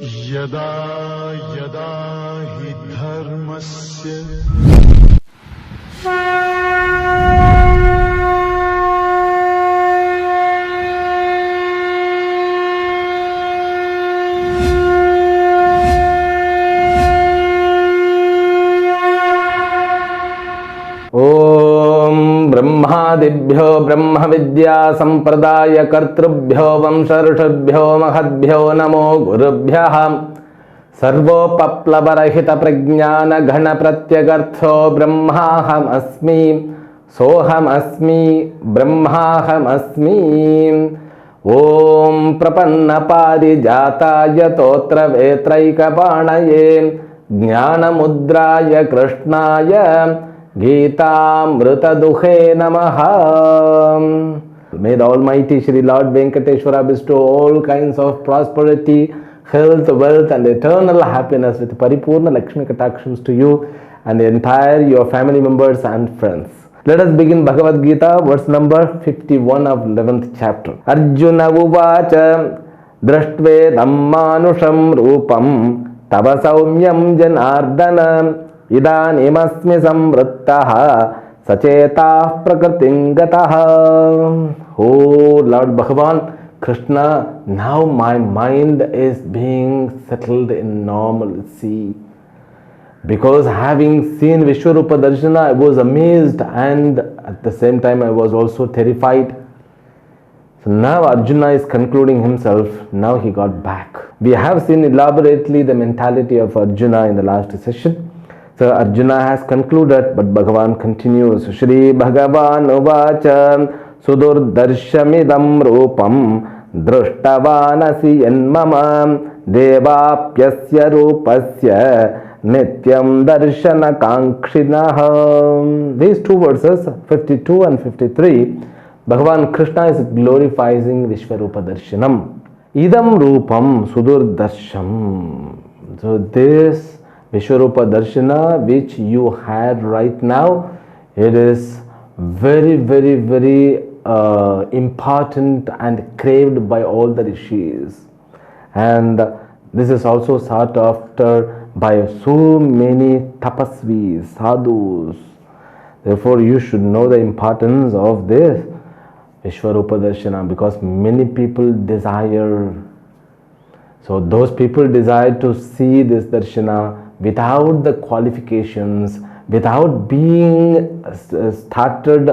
यदा यदा हि धर्मस्य ब्रह्मादिभ्यो ब्रह्म विद्या संप्रदाय कर्तृभ्यो वंश ऋषिभ्यो महद्भ्यो नमो गुरुभ्यः सर्वोपप्लवरहित प्रज्ञान घन प्रत्यगर्थो ब्रह्माहमस्मि सोहमस्मि ब्रह्माहमस्मि। ओम प्रपन्न पारिजाताय तोत्र वेत्रैकपाणये ज्ञानमुद्राय कृष्णाय गीतामृतदुहे नमः। May the Almighty Shri Lord Venkateshwara bestow all kinds of prosperity, health, wealth and eternal happiness with Paripurna Lakshmi Katakshams to you and the entire your family members and friends. Let us begin Bhagavad Gita, verse number 51 of 11th chapter. Arjuna uvacha drashtvedam manusham rupam tava saumyam janardana इदानीमस्मि संवृत्तः सचेताः प्रकृतिं गतः। Oh Lord Bhagavan Krishna, now my mind is being settled in normalcy. Because having seen Vishwarupa Darshana, I was amazed and at the same time I was also terrified. So now Arjuna is concluding himself, now he got back. We have seen elaborately the mentality of Arjuna in the last session. So Arjuna has concluded, but Bhagavan continues. Shri Bhagavan uvacha sudurdarshamidam rupam drishtavanasi yanmama devapyasya rupasya nityam darshana kankshinaha. These two verses, 52 and 53, Bhagavan Krishna is glorifying Vishwarupa Darshanam. Idam rupam sudurdarsham. So this Vishwarupa Darshana which you had right now, it is very important and craved by all the rishis, and this is also sought after by so many tapasvis, sadhus. Therefore you should know the importance of this Vishwarupa Darshana, because many people desire. So those people desire to see this Darshana without the qualifications, without being started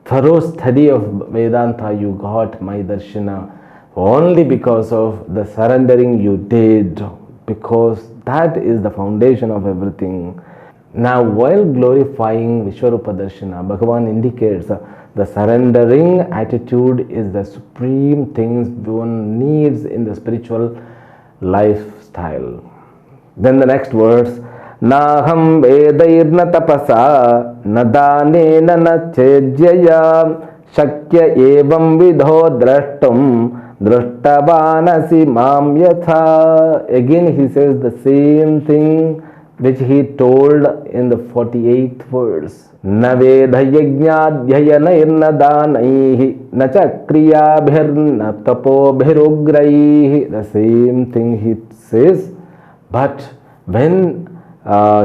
thorough study of Vedanta. You got my Darshana only because of the surrendering you did, because that is the foundation of everything. Now while glorifying Vishwarupa Darshana, Bhagavan indicates the surrendering attitude is the supreme things one needs in the spiritual lifestyle. Then the next verse, Naham vedairna tapasa nadanena na chejyaya shakya evam vidho drashtum drashtavanasi mam yatha. Again he says the same thing which he told in the 48th verse. Na vedha yajnadhyayanairna danaihi na chakriyabhirna tapobhirugraihi. The same thing he says. But when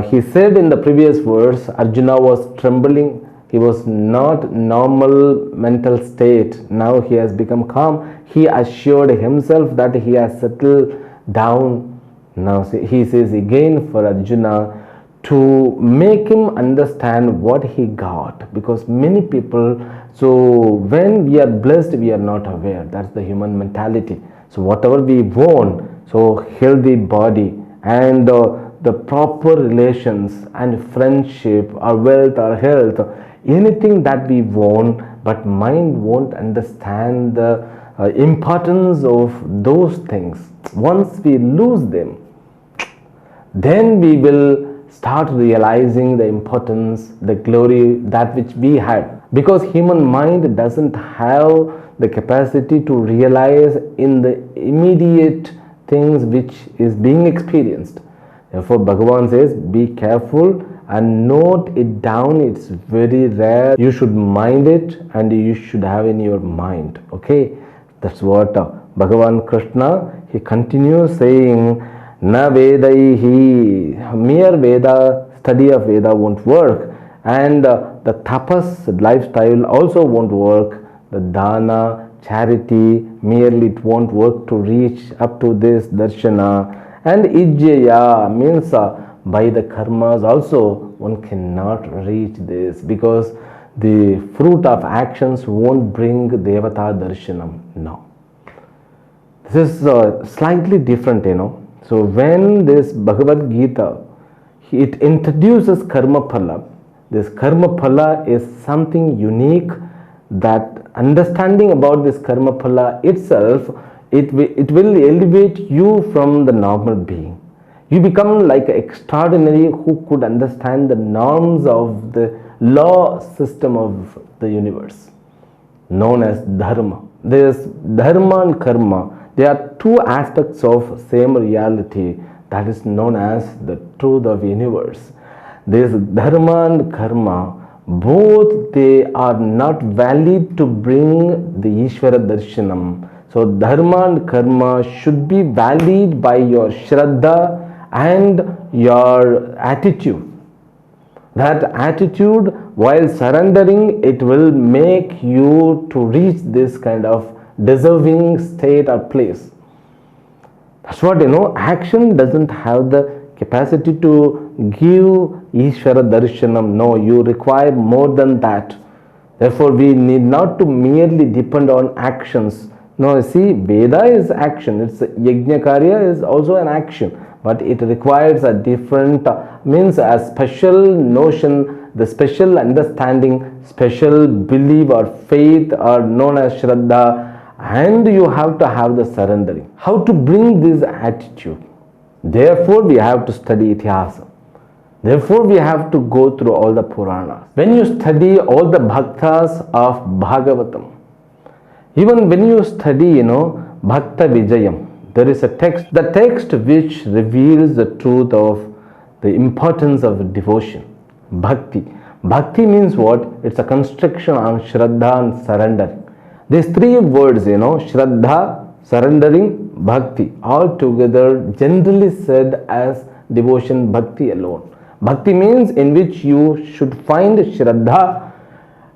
he said in the previous verse, Arjuna was trembling, he was not normal mental state. Now he has become calm. He assured himself that he has settled down. Now he says again for Arjuna to make him understand what he got, because many people, so when we are blessed we are not aware. That's the human mentality. So whatever we want, so healthy body and the proper relations and friendship or wealth or health, anything that we want, but mind won't understand the importance of those things. Once we lose them, then we will start realizing the importance, the glory, that which we had. Because human mind doesn't have the capacity to realize in the immediate things which is being experienced. Therefore Bhagavan says, be careful and note it down. It's very rare. You should mind it and you should have in your mind. Okay, that's what Bhagavan Krishna, he continues saying, Na Vedaihi. Mere Veda, study of Veda won't work. And the tapas lifestyle also won't work. The dana, charity, merely it won't work to reach up to this darshana. And ijjaya means by the karmas also one cannot reach this, because the fruit of actions won't bring devata darshanam. No. This is slightly different, So when this Bhagavad Gita, it introduces karma phala. This karma phala is something unique, that understanding about this karma phala itself, it will elevate you from the normal being. You become like an extraordinary who could understand the norms of the law system of the universe, known as dharma. There is dharma and karma. They are two aspects of same reality, that is known as the truth of universe. This dharma and karma, both they are not valid to bring the Ishvara darshanam. So dharma and karma should be valid by your shraddha and your attitude. That attitude, while surrendering, it will make you to reach this kind of deserving state or place. That's what, action doesn't have the capacity to give Ishvara darshanam. No, you require more than that. Therefore, we need not to merely depend on actions. No, see, Veda is action. It's Yajna Karya is also an action, but it requires a different, means a special notion, the special understanding, special belief or faith are known as Shraddha, and you have to have the surrendering. How to bring this attitude? Therefore, we have to study Itihasa. Therefore, we have to go through all the Puranas. When you study all the Bhaktas of Bhagavatam, even when you study, Bhakta Vijayam, there is a text, the text which reveals the truth of the importance of devotion, Bhakti. Bhakti means what? It's a construction on Shraddha and surrender. These three words, Shraddha, surrendering, Bhakti, all together generally said as devotion, Bhakti alone. Bhakti means in which you should find Shraddha,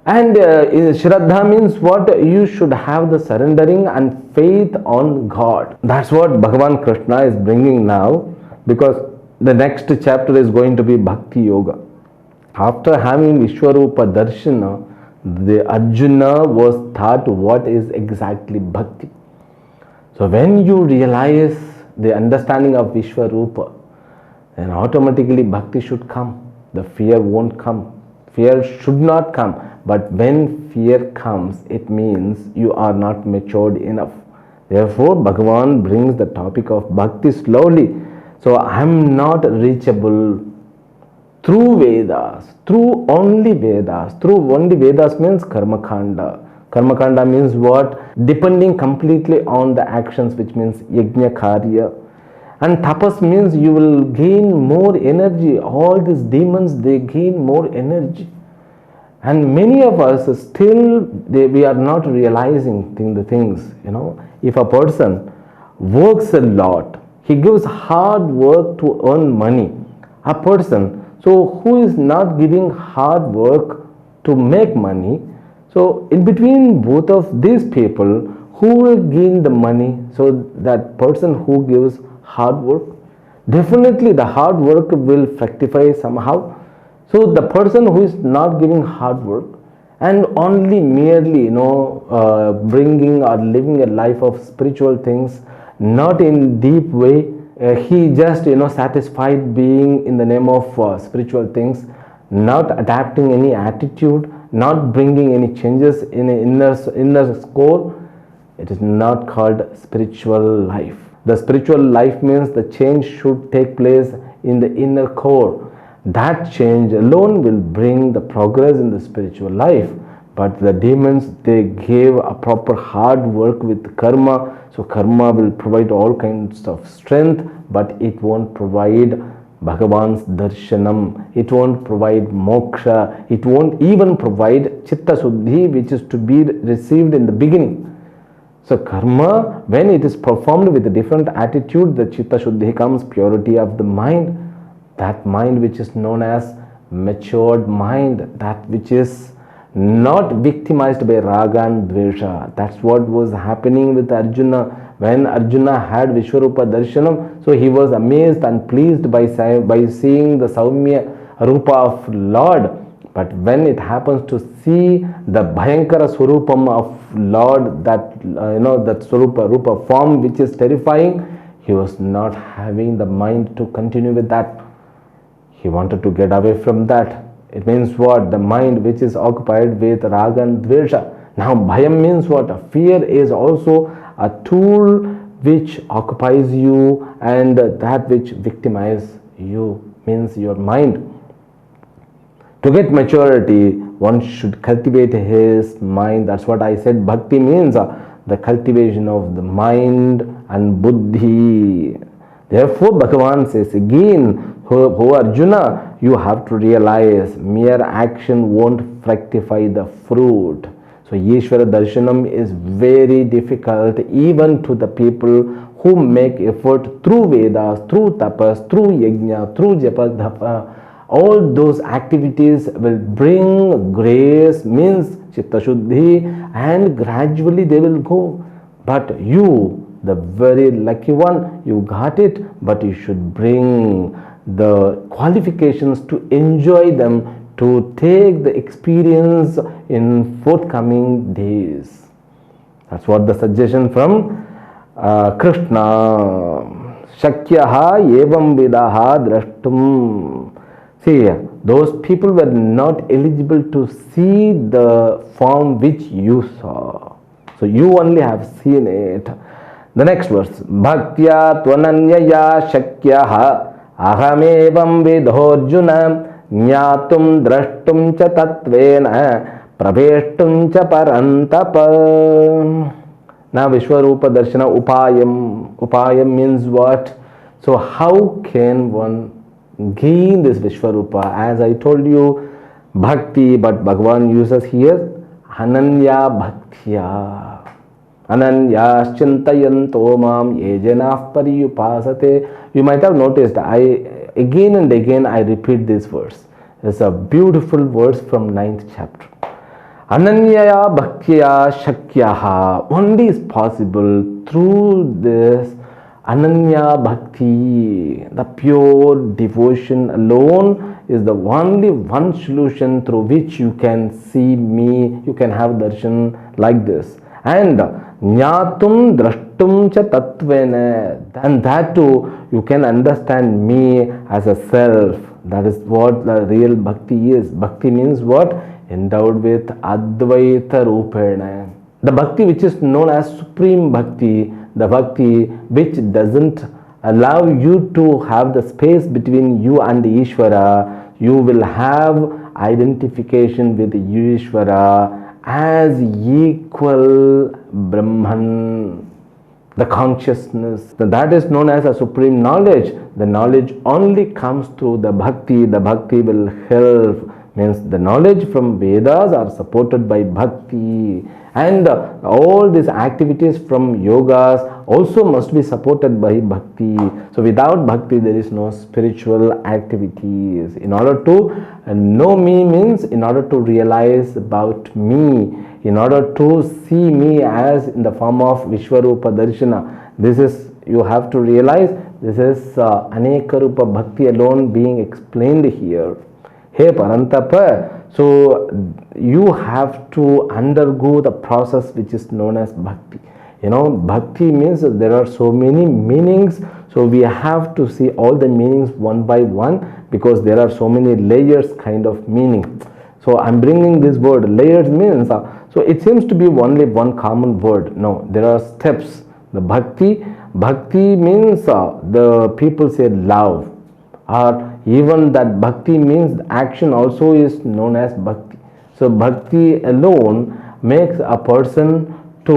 and Shraddha means what? You should have the surrendering and faith on God. That's what Bhagavan Krishna is bringing now, because the next chapter is going to be Bhakti Yoga. After having Vishwarupa Darshana, the Arjuna was taught what is exactly Bhakti. So when you realize the understanding of Vishwarupa, then automatically Bhakti should come. The fear won't come. Fear should not come. But when fear comes, it means you are not matured enough. Therefore, Bhagavan brings the topic of Bhakti slowly. So I am not reachable through Vedas, through only Vedas. Through only Vedas means Karma Kanda. Karma Kanda means what? Depending completely on the actions, which means Yajna Karya. And tapas means you will gain more energy. All these demons, they gain more energy. And many of us still, we are not realizing the things, If a person works a lot, he gives hard work to earn money. A person, so who is not giving hard work to make money, so in between both of these people, who will gain the money? So that person who gives hard work, definitely the hard work will fructify somehow. So the person who is not giving hard work and only merely bringing or living a life of spiritual things, not in deep way, he just satisfied being in the name of spiritual things, not adapting any attitude, not bringing any changes in inner core. It is not called spiritual life. The spiritual life means the change should take place in the inner core. That change alone will bring the progress in the spiritual life. But the demons, they gave a proper hard work with karma. So karma will provide all kinds of strength, but it won't provide Bhagavan's darshanam. It won't provide moksha. It won't even provide chitta suddhi, which is to be received in the beginning. So karma, when it is performed with a different attitude, the chitta shuddhi comes, purity of the mind. That mind which is known as matured mind, that which is not victimized by raga and dvesha. That's what was happening with Arjuna. When Arjuna had Vishwarupa Darshanam, so he was amazed and pleased by seeing the Saumya Rupa of Lord. But when it happens to see the Bhayankara Swarupam of Lord, that that Swarupa Rupa form which is terrifying, he was not having the mind to continue with that. He wanted to get away from that. It means what? The mind which is occupied with raga and dvesha. Now bhayam means what? Fear is also a tool which occupies you, and that which victimizes you means your mind. To get maturity, one should cultivate his mind. That's what I said. Bhakti means the cultivation of the mind and buddhi. Therefore, Bhagavan says again, "O Arjuna, you have to realize mere action won't fructify the fruit." So, Ishvara Darshanam is very difficult even to the people who make effort through Vedas, through tapas, through yajna, through japa, dhapa. All those activities will bring grace, means chitta shuddhi, and gradually they will go. But you, the very lucky one, you got it, but you should bring the qualifications to enjoy them, to take the experience in forthcoming days. That's what the suggestion from Krishna. Shakyaha evam vidaha drashtum. See, those people were not eligible to see the form which you saw. So you only have seen it. The next verse. Bhaktya tvananyaya shakyaha ahamevam vidhorjuna jnatum drashtum cha tatvena praveshtum cha parantapa. Now Vishwarupa Darshana Upayam. Upayam means what? So how can one gain this Vishwarupa? As I told you, bhakti, but Bhagavan uses here Ananya Bhaktya. Ananyas Chintayanto Mam Yejanah Pariyupasate. You might have noticed, again and again I repeat this verse. It's a beautiful verse from 9th chapter. Ananya Bhaktya Shakyaha. Only is possible through this Ananya Bhakti, the pure devotion alone is the only one solution through which you can see me, you can have darshan like this. And Jnatum Drashtum Cha Tatvena, and that too you can understand me as a self. That is what the real bhakti is. Bhakti means what? Endowed with Advaita Rupena. The bhakti which is known as supreme bhakti, the bhakti which doesn't allow you to have the space between you and Ishvara. You will have identification with Ishvara as equal Brahman, the consciousness. That is known as a supreme knowledge. The knowledge only comes through the bhakti. The bhakti will help. Means the knowledge from Vedas are supported by bhakti, and all these activities from yogas also must be supported by bhakti. So without bhakti there is no spiritual activities. In order to know me means in order to realize about me, in order to see me as in the form of Vishwarupa Darshana. This is, you have to realize, this is Anekarupa Bhakti alone being explained here. Hey Parantapa, so you have to undergo the process which is known as bhakti. Bhakti means there are so many meanings, so we have to see all the meanings one by one, because there are so many layers kind of meaning. So I'm bringing this word, layers means, so it seems to be only one common word. No, there are steps. The bhakti means the people say love, or even that bhakti means action also is known as bhakti. So bhakti alone makes a person to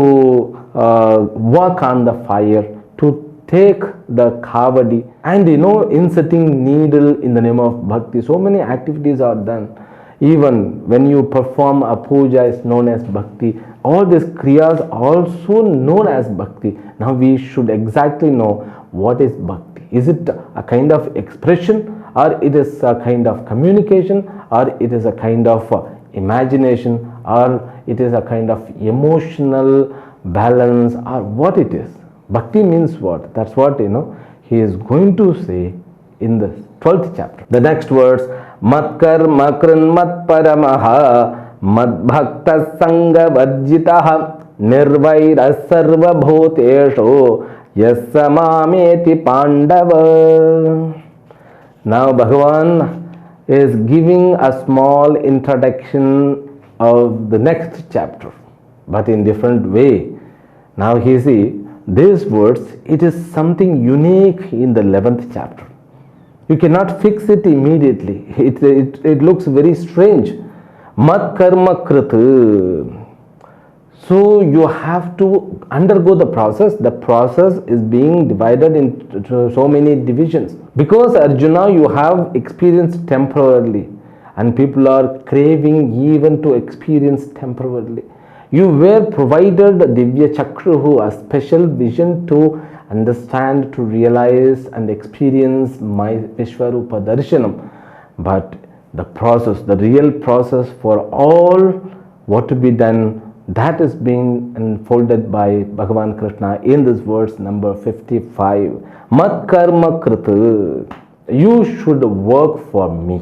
walk on the fire, to take the kavadi, and inserting needle in the name of bhakti. So many activities are done. Even when you perform a puja is known as bhakti. All these kriyas also known as bhakti. Now we should exactly know what is bhakti. Is it a kind of expression, or it is a kind of communication, or it is a kind of imagination, or it is a kind of emotional balance, or what it is? Bhakti means what? That's what he is going to say in the 12th chapter. The next words, mat karma krin mat paramaha mad bhakta sanga varjitaha nirvaira sarva bhuteshu yasamameti pandava. Now Bhagavan is giving a small introduction of the next chapter, but in different way. Now he see these words, it is something unique in the 11th chapter. You cannot fix it immediately. It looks very strange. Mat karma krit. So you have to undergo the process. The process is being divided into so many divisions. Because Arjuna, you have experienced temporarily, and people are craving even to experience temporarily. You were provided Divya Chakruhu, a special vision to understand, to realize and experience my Vishwarupa Darshanam. But the process, the real process for all what to be done, that is being unfolded by Bhagavan Krishna in this verse number 55. Mat karma krit. You should work for me.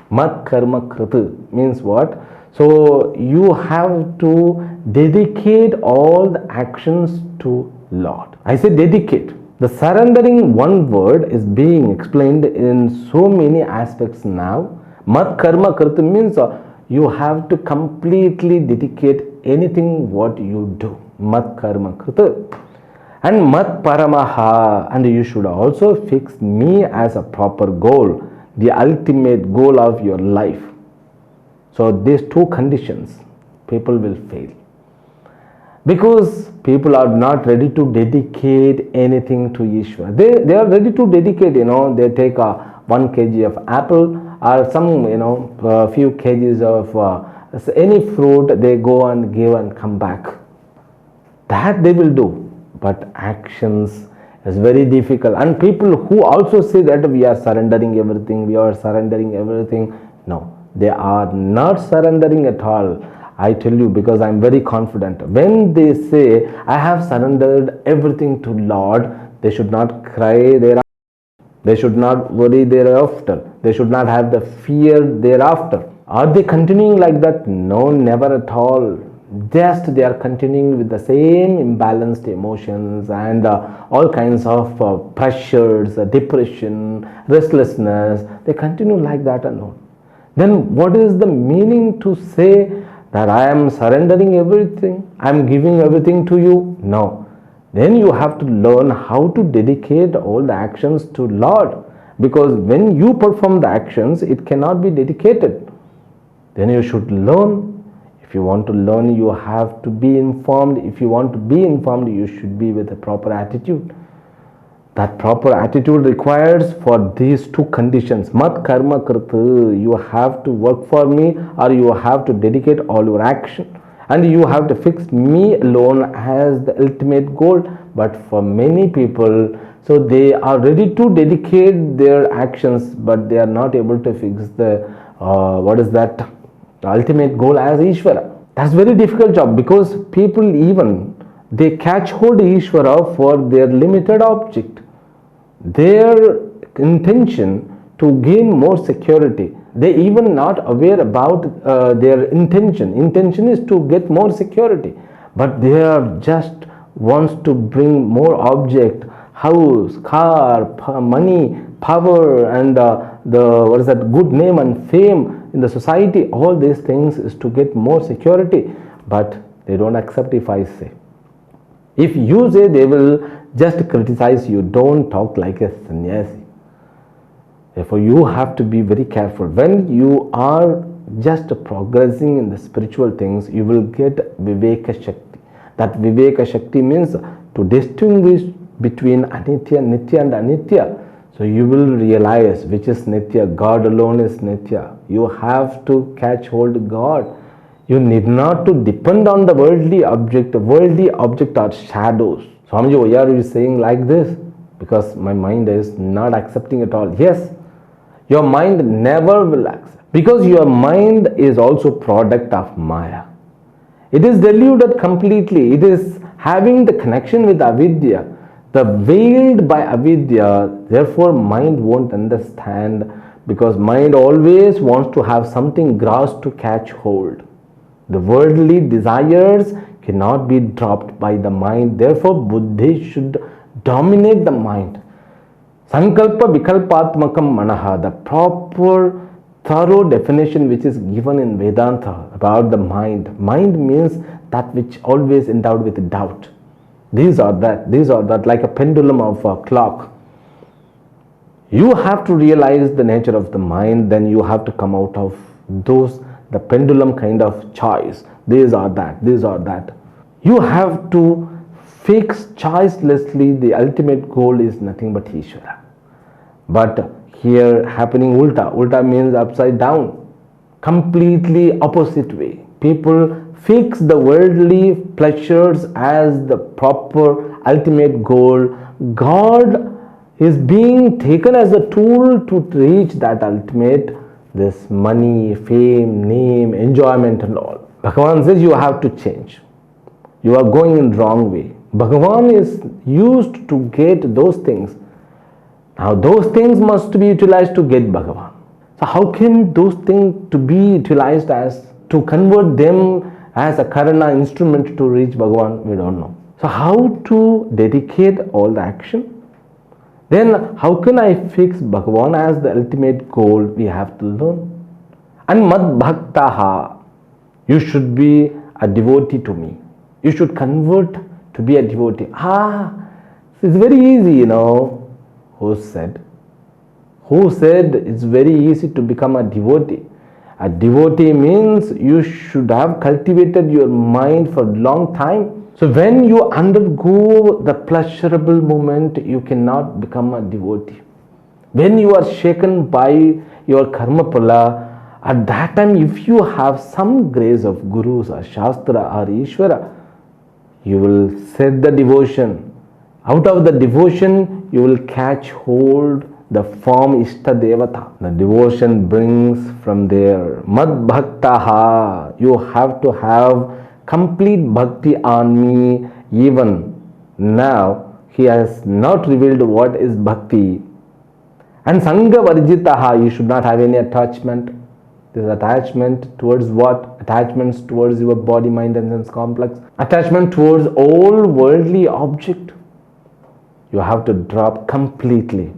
Mat karma krit means what? So you have to dedicate all the actions to Lord. I say dedicate. The surrendering one word is being explained in so many aspects now. Mat karma krit means you have to completely dedicate anything what you do. Mat karma krit. And mat paramaha, and you should also fix me as a proper goal, the ultimate goal of your life. So these two conditions, people will fail. Because people are not ready to dedicate anything to Ishvara. They are ready to dedicate, they take 1 kg of apple or some, few kgs of any fruit, they go and give and come back. That they will do. But actions is very difficult. And people who also say that we are surrendering everything, no. They are not surrendering at all. I tell you, because I am very confident. When they say, I have surrendered everything to Lord, they should not cry thereafter. They should not worry thereafter. They should not have the fear thereafter. Are they continuing like that? No, never at all. Just they are continuing with the same imbalanced emotions and all kinds of pressures, depression, restlessness. They continue like that alone. Then what is the meaning to say that I am surrendering everything, I am giving everything to you? No. Then you have to learn how to dedicate all the actions to Lord. Because when you perform the actions, it cannot be dedicated. Then you should learn. If you want to learn, you have to be informed. If you want to be informed, you should be with a proper attitude. That proper attitude requires for these two conditions. Mat karma krit. You have to work for me, or you have to dedicate all your action. And you have to fix me alone as the ultimate goal. But for many people, so they are ready to dedicate their actions, but they are not able to fix the, the ultimate goal as Ishvara. That's very difficult job, because people even, they catch hold of Ishvara for their limited object. Their intention to gain more security. They even not aware about their intention. Intention is to get more security. But they are just wants to bring more object, house, car, money, power, and good name and fame in the society. All these things is to get more security. But they don't accept if I say. If you say, they will just criticize you. Don't talk like a sannyasi. Therefore, you have to be very careful. When you are just progressing in the spiritual things, you will get Viveka Shakti. That Viveka Shakti means to distinguish between Anitya, Nitya and Anitya. So you will realize which is Nitya. God alone is Nitya. You have to catch hold of God. You need not to depend on the worldly object. The worldly object are shadows. Swamiji, why are you saying like this? Because my mind is not accepting at all. Yes, your mind never will accept. Because your mind is also product of Maya. It is deluded completely. It is having the connection with avidya. The veiled by avidya, therefore mind won't understand, because mind always wants to have something gross to catch hold. The worldly desires cannot be dropped by the mind. Therefore, buddhi should dominate the mind. Sankalpa vikalpatmakam manaha, the proper thorough definition which is given in Vedanta about the mind. Mind means that which always endowed with doubt. These are that, like a pendulum of a clock. You have to realize the nature of the mind, then you have to come out of those, the pendulum kind of choice. These are that. You have to fix choicelessly. The ultimate goal is nothing but Ishvara. But here happening ulta means upside down, completely opposite way. People fix the worldly pleasures as the proper ultimate goal. God is being taken as a tool to reach that ultimate, this money, fame, name, enjoyment and all. Bhagavan says you have to change. You are going in wrong way. Bhagavan is used to get those things. Now those things must be utilized to get Bhagavan. So how can those things to be utilized as to convert them as a karana instrument to reach Bhagavan? We don't know. So how to dedicate all the action? Then how can I fix Bhagavan as the ultimate goal? We have to learn. And mad bhaktaha, you should be a devotee to me. You should convert to be a devotee. It's very easy, you know. Who said? Who said it's very easy to become a devotee? A devotee means you should have cultivated your mind for a long time. So when you undergo the pleasurable moment, you cannot become a devotee. When you are shaken by your karma pala, at that time if you have some grace of gurus or shastra or Ishvara, you will set the devotion. Out of the devotion, you will catch hold the form Ishta Devata. The devotion brings from there. Mad Bhaktaha. You have to have complete bhakti on me. Even now, he has not revealed what is bhakti. And Sangha Varjitaha. You should not have any attachment. This attachment towards what? Attachments towards your body, mind and sense complex. Attachment towards all worldly object. You have to drop completely.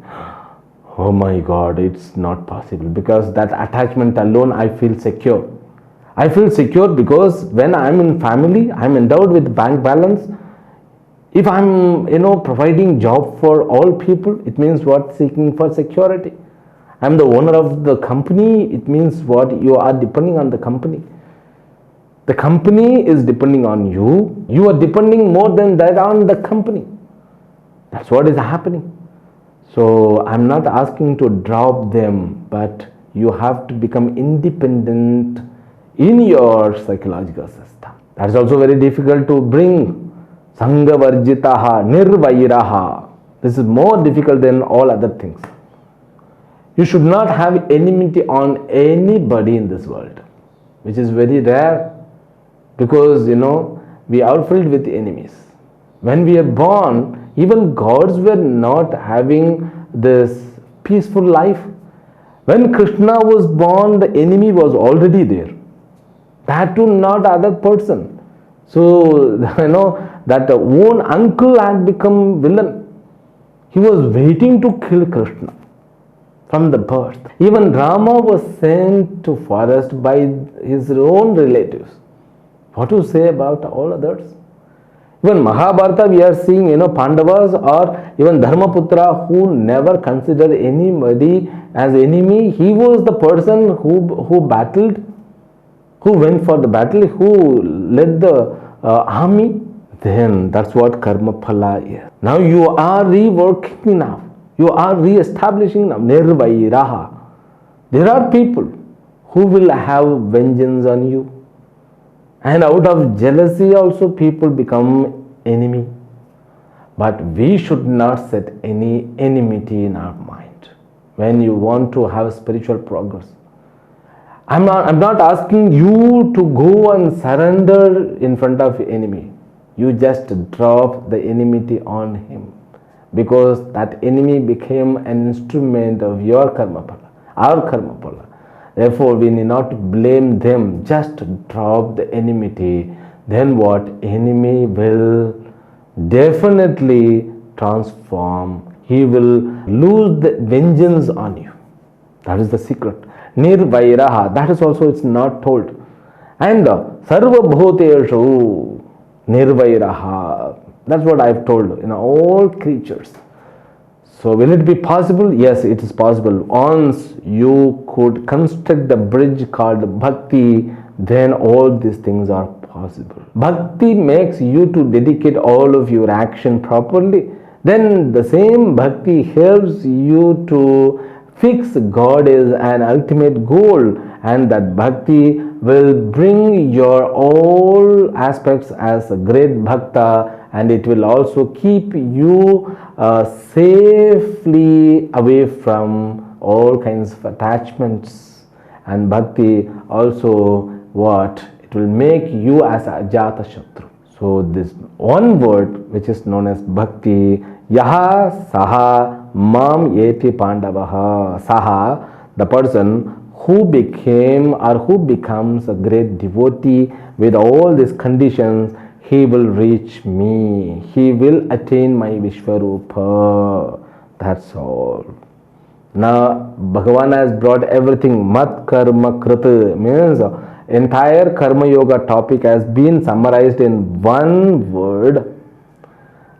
Oh my God, it's not possible, because that attachment alone I feel secure. I feel secure because when I'm in family, I'm endowed with bank balance. If I'm, providing job for all people, it means what? Seeking for security. I'm the owner of the company, it means what? You are depending on the company. The company is depending on you. You are depending more than that on the company. That's what is happening. So I'm not asking to drop them, but you have to become independent in your psychological system. That's also very difficult to bring. Sangha Varjitaha, Nirvairaha. This is more difficult than all other things. You should not have enmity on anybody in this world, which is very rare, because we are filled with enemies. When we are born, even gods were not having this peaceful life. When Krishna was born, the enemy was already there. That too not other person. So, that own uncle had become villain. He was waiting to kill Krishna from the birth. Even Rama was sent to forest by his own relatives. What to say about all others? Even Mahabharata, we are seeing, Pandavas or even Dharmaputra, who never considered anybody as enemy. He was the person who battled, who went for the battle, who led the army. Then that's what karma phala is. Now you are reworking now. You are re-establishing now. Nirvairaha. There are people who will have vengeance on you. And out of jealousy also people become enemy. But we should not set any enmity in our mind when you want to have spiritual progress. I'm not asking you to go and surrender in front of enemy. You just drop the enmity on him, because that enemy became an instrument of your karma phala, our karma phala. Therefore, we need not blame them. Just drop the enmity. Then what? Enemy will definitely transform. He will lose the vengeance on you. That is the secret. Nirvairaha. That is also it's not told. And sarva bhuteshu nirvairaha. That's what I've told in all creatures. So will it be possible? Yes, it is possible. Once you could construct the bridge called bhakti, then all these things are possible. Bhakti makes you to dedicate all of your action properly. Then the same bhakti helps you to fix God as an ultimate goal, and that bhakti will bring your all aspects as a great bhakta, and it will also keep you safely away from all kinds of attachments. And bhakti also what? It will make you as a ajata shatru. So this one word which is known as bhakti, yaha saha mam yeti pandavaha. Saha, the person who became or who becomes a great devotee with all these conditions, he will reach me. He will attain my Vishwarupa. That's all. Now, Bhagavan has brought everything. Mat karma krita means entire karma yoga topic has been summarized in one word.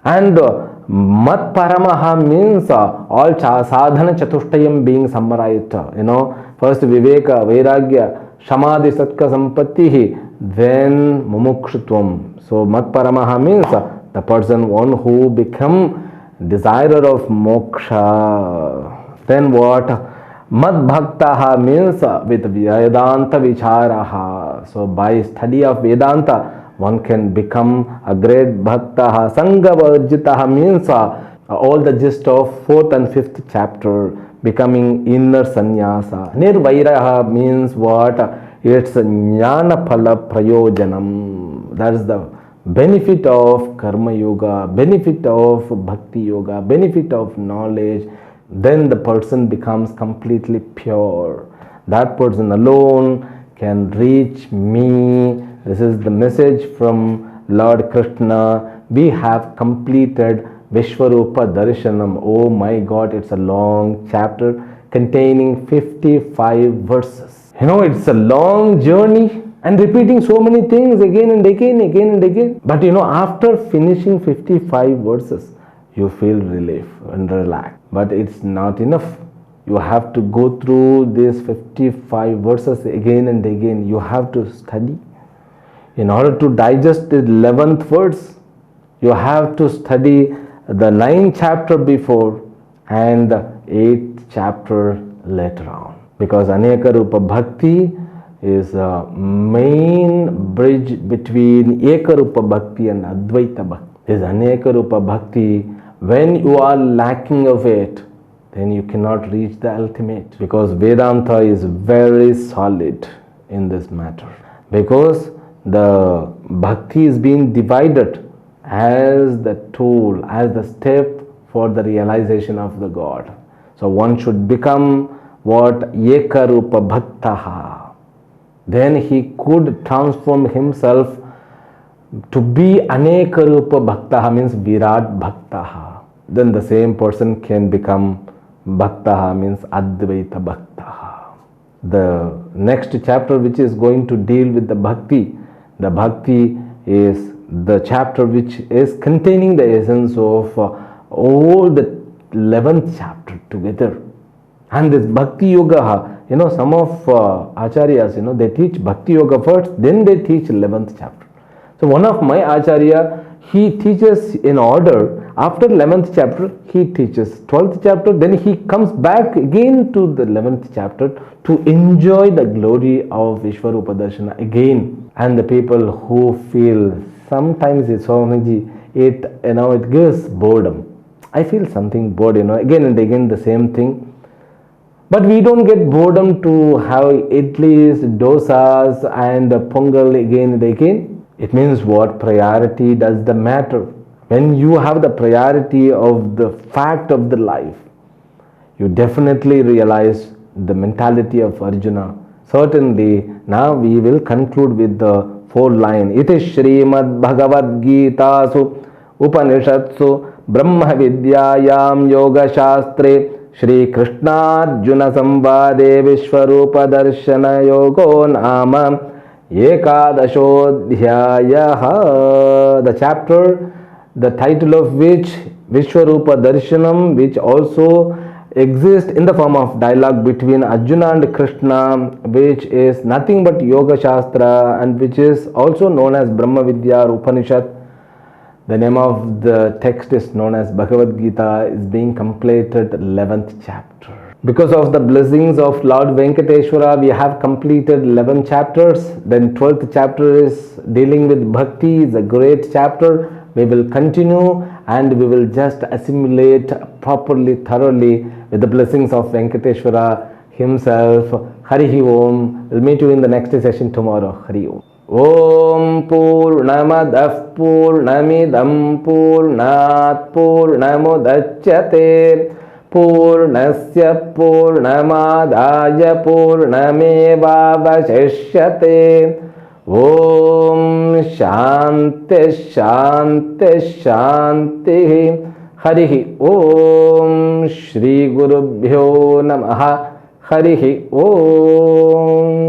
And mat paramaha means all sadhana chatushtayam being summarized. First viveka, vairagya, shamadhi, satka, sampatti, then mumukshutvam. So mat paramaha means the person one who become desirer of moksha. Then what? Mad bhaktaha means with Vedanta vicharaha. So by study of Vedanta, one can become a great bhaktaha. Sangha varjitaha means all the gist of 4th and 5th chapter, becoming inner sannyasa. Nirvairaha means what? It's jnana phala prayojanam. That is the benefit of karma yoga, benefit of bhakti yoga, benefit of knowledge. Then the person becomes completely pure. That person alone can reach me. This is the message from Lord Krishna. We have completed Vishwarupa Darshanam. Oh my God, it's a long chapter containing 55 verses. It's a long journey and repeating so many things again and again. But after finishing 55 verses, you feel relief and relaxed. But it's not enough. You have to go through these 55 verses again and again. You have to study. In order to digest the 11th verse, you have to study the 9th chapter before and the 8th chapter later on. Because Aneka Rupa Bhakti is a main bridge between Eka Rupa Bhakti and Advaita Bhakti. This Aneka Rupa Bhakti, when you are lacking of it, then you cannot reach the ultimate. Because Vedanta is very solid in this matter. Because the bhakti is being divided as the tool, as the step for the realization of the God. So one should become what? Ekarupa bhaktaha. Then he could transform himself to be Anekarupa bhaktaha, means Virat bhaktaha. Then the same person can become bhaktaha, means Advaita bhaktaha. The next chapter which is going to deal with the bhakti is the chapter which is containing the essence of all the 11th chapter together. And this bhakti yoga, some of acharyas, they teach bhakti yoga first, then they teach 11th chapter. So one of my acharya, he teaches in order, after 11th chapter he teaches 12th chapter, then he comes back again to the 11th chapter to enjoy the glory of Vishwarupa Darshana again. And the people who feel sometimes it's Swamiji, it gives boredom. I feel something bored, again and again the same thing. But we don't get boredom to have idlis, dosas and pongal again and again. It means what? Priority does the matter. When you have the priority of the fact of the life, you definitely realize the mentality of Arjuna. Certainly, now we will conclude with the fourth line. Iti Shrimad Bhagavad Gita Su Upanishatsu Brahma Vidyayam Yoga Shastre Shri Krishnarjuna Sambade Vishwarupa Darshana Yogo Nama Ekadashodhyayaha. The chapter, the title of which Vishwarupa Darshanam, which also exists in the form of dialogue between Arjuna and Krishna, which is nothing but Yoga Shastra and which is also known as Brahma Vidya or Upanishad. The name of the text is known as Bhagavad Gita, is being completed 11th chapter. Because of the blessings of Lord Venkateshwara, we have completed 11 chapters. Then 12th chapter is dealing with Bhakti, is a great chapter. We will continue and we will just assimilate properly, thoroughly with the blessings of Venkateshwara himself. Hari Om. We'll meet you in the next session tomorrow. Hari Om. Om Purnamadah Purnamidam Purnat Purnamudachyate Purnasya Purnamadaya Purnamevavashishyate. Om Shanti Shanti Shanti. Hari Om. Shri Gurubhyo Namaha. Hari Om.